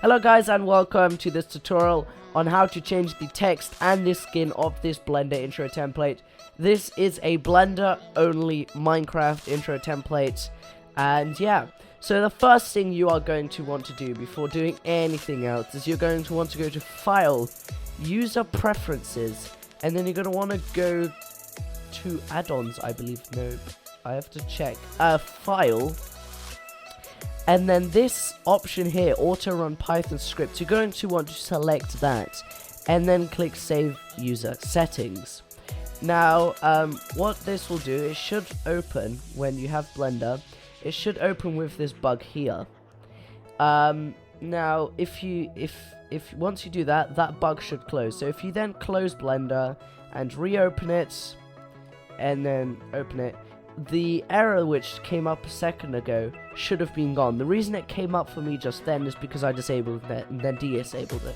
Hello guys and welcome to this tutorial on how to change the text and the skin of this Blender intro template. This is a Blender only Minecraft intro template, and yeah, so the first thing you are going to want to do before doing anything else is you're going to want to go to File, User Preferences, and then you're going to want to go to Add-ons, I believe. No, I have to check. File. And then this option here, auto run Python script, you're going to want to select that and then click save user settings. Now what this will do, it should open when you have Blender, it should open with this bug here. Now if once you do that, that bug should close. So if you then close Blender and reopen it and then open it, the error which came up a second ago should have been gone. The reason it came up for me just then is because I disabled it and then de-disabled it.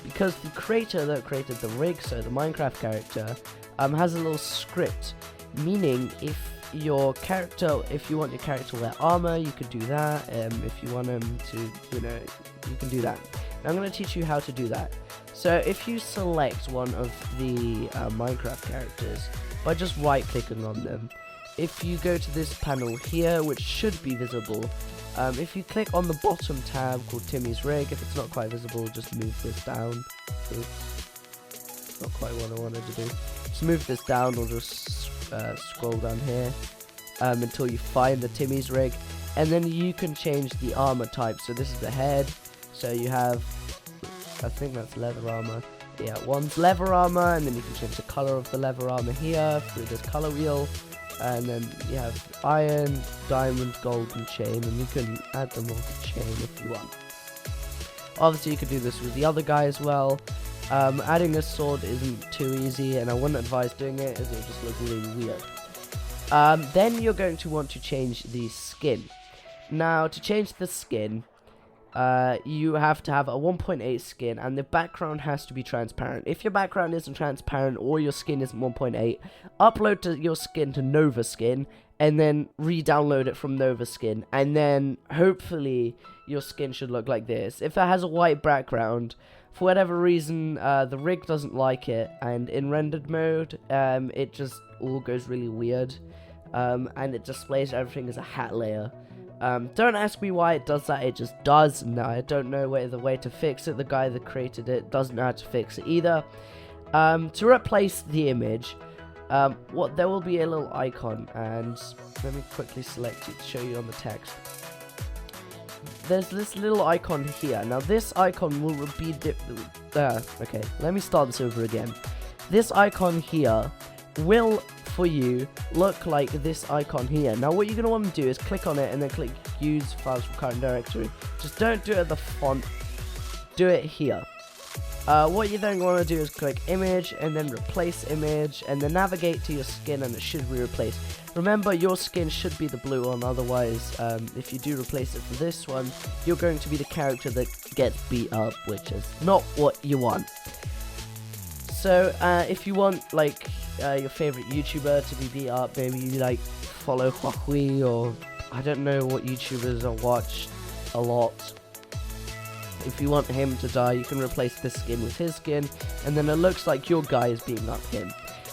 Because the creator that created the rig, so the Minecraft character, has a little script, meaning if your character, if you want your character to wear armor, you could do that. If you want him to, you can do that. Now I'm going to teach you how to do that. So if you select one of the Minecraft characters by just right-clicking on them, if you go to this panel here, which should be visible, if you click on the bottom tab called Timmy's Rig, if it's not quite visible, just move this down. Oops. Not quite what I wanted to do. Just move this down or just scroll down here until you find the Timmy's Rig, and then you can change the armor type. So this is the head, so you have, I think that's leather armor. Yeah, one's leather armor, and then you can change the color of the leather armor here through this color wheel. And then you have iron, diamond, gold, and chain, and you can add them all to chain if you want. Obviously you could do this with the other guy as well. Adding a sword isn't too easy, and I wouldn't advise doing it as it would just look really weird. Then you're going to want to change the skin. Now to change the skin, you have to have a 1.8 skin, and the background has to be transparent. If your background isn't transparent or your skin isn't 1.8, upload your skin to Nova Skin and then re-download it from Nova Skin, and then hopefully your skin should look like this. If it has a white background, for whatever reason the rig doesn't like it, and in rendered mode it just all goes really weird, and it displays everything as a hat layer. Don't ask me why it does that, it just does. No, I don't know the way to fix it. The guy that created it doesn't know how to fix it either. To replace the image, there will be a little icon, and let me quickly select it to show you on the text. There's this little icon here. Now this icon will be okay, let me start this over again. This icon here will, for you, look like this icon here. Now what you're going to want to do is click on it and then click use files from current directory. Just don't do it at the font, do it here. What you then want to do is click image and then replace image, and then navigate to your skin and it should be replaced. Remember, your skin should be the blue one, otherwise if you do replace it for this one, you're going to be the character that gets beat up, which is not what you want. So if you want like your favorite YouTuber to be beat up, maybe you like follow Huawei, or I don't know what YouTubers I watch a lot. If you want him to die, you can replace this skin with his skin, and then it looks like your guy is beating up him.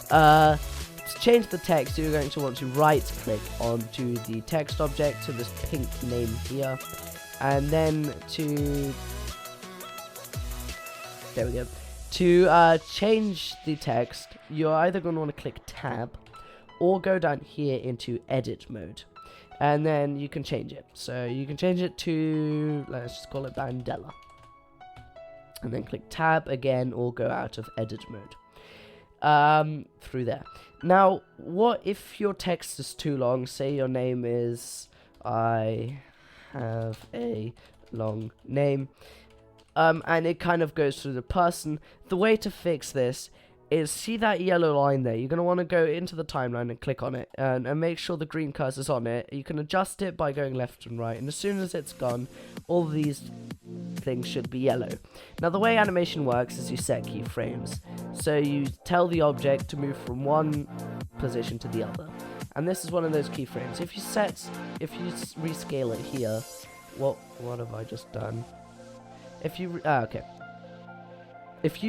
To change the text, you're going to want to right click onto the text object to this pink name here, and then there we go. To change the text, you're either going to want to click tab or go down here into edit mode, and then you can change it. So you can change it to, let's just call it Bandella, and then click tab again or go out of edit mode through there. Now what if your text is too long? Say your name is I have a long name, and it kind of goes through the person. The way to fix this is, see that yellow line there? You're going to want to go into the timeline and click on it, and make sure the green cursor's on it. You can adjust it by going left and right, and as soon as it's gone, all these things should be yellow. Now the way animation works is you set keyframes. So you tell the object to move from one position to the other, and this is one of those keyframes. If you rescale it here, what have I just done? if you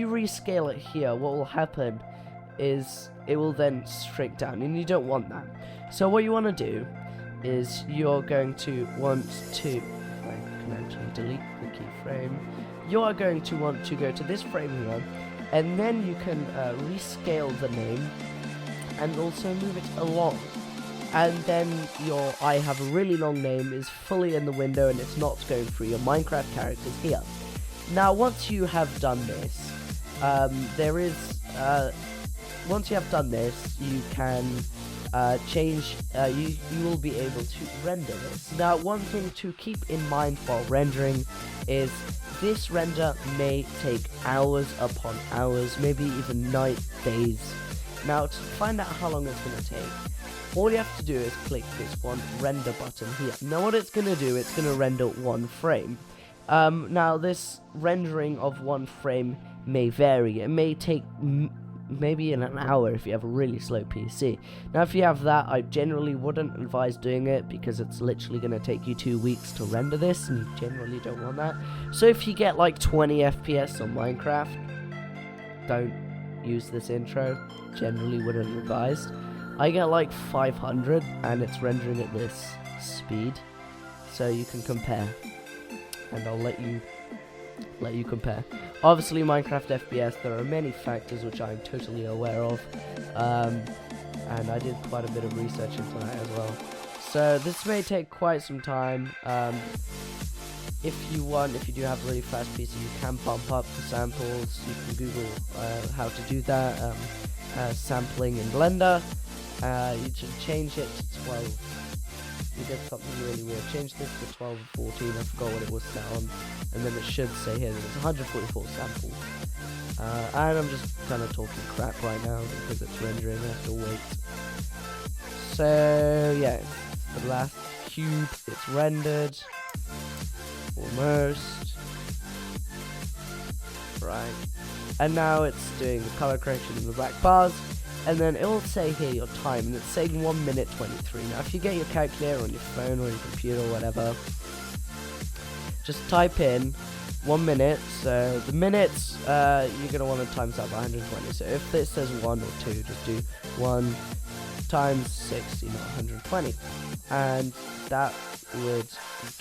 rescale it here, what will happen is it will then shrink down, and you don't want that. So what you want to do is you're going to want to, if I can actually delete the keyframe, you are going to want to go to this frame here, and then you can rescale the name and also move it along. And then your I have a really long name is fully in the window and it's not going through your Minecraft characters here. Now once you have done this, once you have done this, you can change, you will be able to render this. Now one thing to keep in mind while rendering is this render may take hours upon hours, maybe even night, days. Now to find out how long it's going to take, all you have to do is click this one render button here. Now what it's going to do, it's going to render one frame. Now this rendering of one frame may vary. It may take maybe in an hour if you have a really slow PC. Now if you have that, I generally wouldn't advise doing it because it's literally going to take you 2 weeks to render this, and you generally don't want that. So if you get like 20 FPS on Minecraft, don't use this intro. Generally wouldn't advise. I get like 500 and it's rendering at this speed, so you can compare, and I'll let you compare. Obviously Minecraft FPS, there are many factors which I'm totally aware of, and I did quite a bit of research into that as well. So this may take quite some time. If you do have a really fast PC, you can bump up the samples. You can Google how to do that, sampling in Blender. You should change it to 12. You did something really weird. Change this to 12 or 14. I forgot what it was set on. And then it should say here that it's 144 samples. And I'm just kind of talking crap right now because it's rendering. I have to wait. So yeah, the last cube. It's rendered. Almost. Right. And now it's doing the color correction in the black bars. And then it will say here your time, and it's saying 1 minute 23. Now if you get your calculator on your phone or your computer or whatever, just type in 1 minute. So the minutes, you're going to want to times that by 120. So if it says 1 or 2, just do 1 times 60, not 120. And that would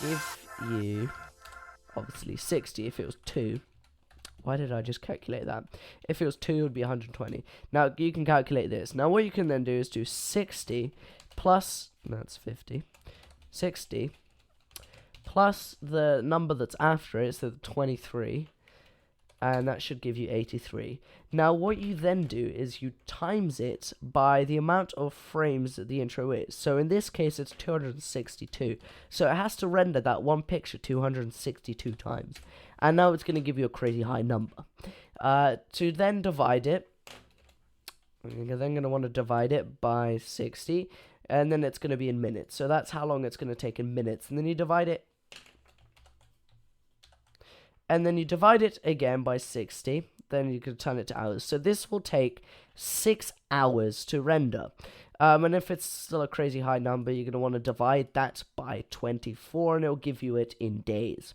give you, obviously, 60 if it was 2. Why did I just calculate that? If it was 2, it would be 120. Now, you can calculate this. Now, what you can then do is do 60 plus, that's 50, 60 plus the number that's after it, so 23, and that should give you 83. Now, what you then do is you times it by the amount of frames that the intro is. So, in this case, it's 262. So, it has to render that one picture 262 times. And now it's going to give you a crazy high number. To then divide it, you're then going to want to divide it by 60, and then it's going to be in minutes. So that's how long it's going to take in minutes. And then you divide it, and then you divide it again by 60. Then you can turn it to hours. So this will take 6 hours to render. And if it's still a crazy high number, you're going to want to divide that by 24, and it'll give you it in days.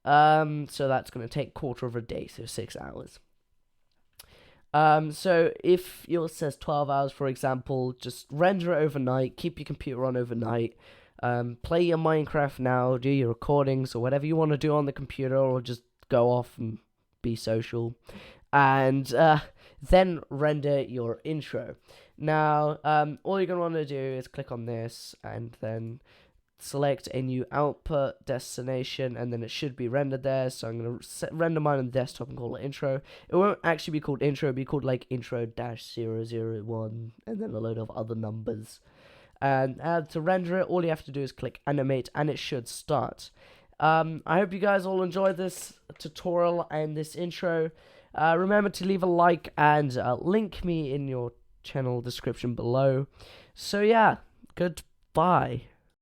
So that's going to take quarter of a day, so 6 hours. So if yours says 12 hours, for example, just render it overnight, keep your computer on overnight, play your Minecraft now, do your recordings, or whatever you want to do on the computer, or just go off and be social, and then render your intro. Now, all you're going to want to do is click on this, and then select a new output destination, and then it should be rendered there. So I'm going to render mine on the desktop and call it intro. It won't actually be called intro, it'll be called like intro-001, and then a load of other numbers. And to render it, all you have to do is click animate, and it should start. I hope you guys all enjoyed this tutorial and this intro. Remember to leave a like and link me in your channel description below. So yeah, goodbye.